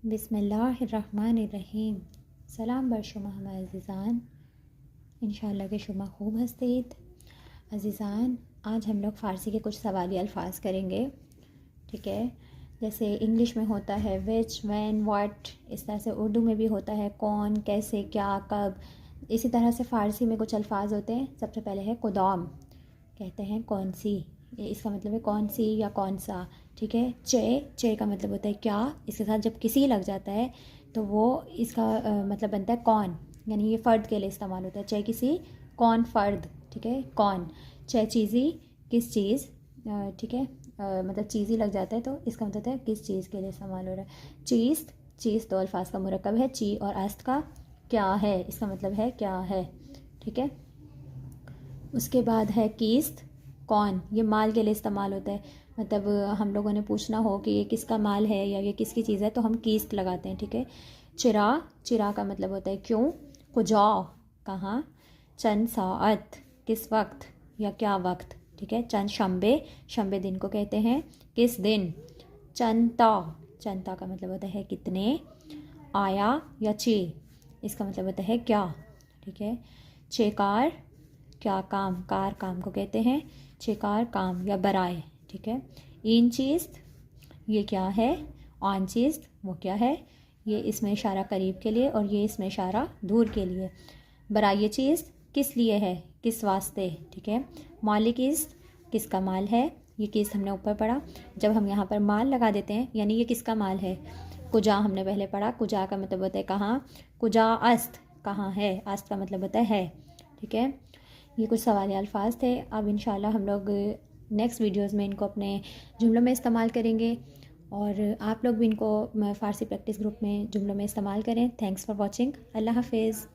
बिस्मिल्लाहिर्रहमानिर्रहीम। सलाम बर शुमा हम अज़ीज़ान, इंशाअल्लाह के शुमा खूब हस्तीद। अज़ीज़ान, आज हम लोग फ़ारसी के कुछ सवाली अल्फाज करेंगे, ठीक है। जैसे इंग्लिश में होता है विच, व्हेन, व्हाट, इस तरह से उर्दू में भी होता है कौन, कैसे, क्या, कब। इसी तरह से फ़ारसी में कुछ अल्फाज होते हैं। सबसे पहले है कुदाम, कहते हैं कौन सी, ये इसका मतलब है कौन सी या कौन सा, ठीक है। चे, चे का मतलब होता है क्या, इसके साथ जब किसी लग जाता है तो वो इसका मतलब बनता है कौन, यानी ये फ़र्द के लिए इस्तेमाल होता है। चे किसी, कौन फ़र्द, ठीक है। कौन, चे चीज़ी, किस चीज़, ठीक है। मतलब चीज़ ही लग जाता है तो इसका मतलब है किस चीज़ के लिए इस्तेमाल हो रहा है। चीज़, चीज़ दो अल्फाज का मुरक्कब है, ची और अस्त का। क्या है, इसका मतलब है क्या है, ठीक है। उसके बाद है कीस्त, कौन, ये माल के लिए इस्तेमाल होता है। मतलब हम लोगों ने पूछना हो कि ये किसका माल है या ये किसकी चीज़ है तो हम कीस्त लगाते हैं, ठीक है। चिरा, चिरा का मतलब होता है क्यों। कुजा, कहाँ। चंद साअत, किस वक्त या क्या वक्त, ठीक है। चंद शंबे, शंबे दिन को कहते हैं, किस दिन। चंता, चंता का मतलब होता है कितने। आया या ची, इसका मतलब होता है क्या, ठीक है। चेकार, क्या काम, कार काम को कहते हैं। चिकार काम या बराए, ठीक है। इन चीज़, ये क्या है। ऑन चीज़, वो क्या है। ये इसमें इशारा करीब के लिए और ये इसमें इशारा दूर के लिए। बराए चीज़, किस लिए है, किस वास्ते, ठीक है। मालिक इज़, किसका माल है, ये किस हमने ऊपर पढ़ा। जब हम यहाँ पर माल लगा देते हैं यानी ये किसका माल है। कुजा हमने पहले पढ़ा, कुजा का मतलब होता है कहाँ। कुजा अस्त, कहाँ है, अस्त का मतलब होता है, ठीक है। ये कुछ सवाल अल्फाज थे। अब इंशाल्लाह हम लोग नेक्स्ट वीडियोस में इनको अपने जुमलों में इस्तेमाल करेंगे और आप लोग भी इनको फ़ारसी प्रैक्टिस ग्रुप में जुमलों में इस्तेमाल करें। Thanks for watching. अल्लाह हाफिज़।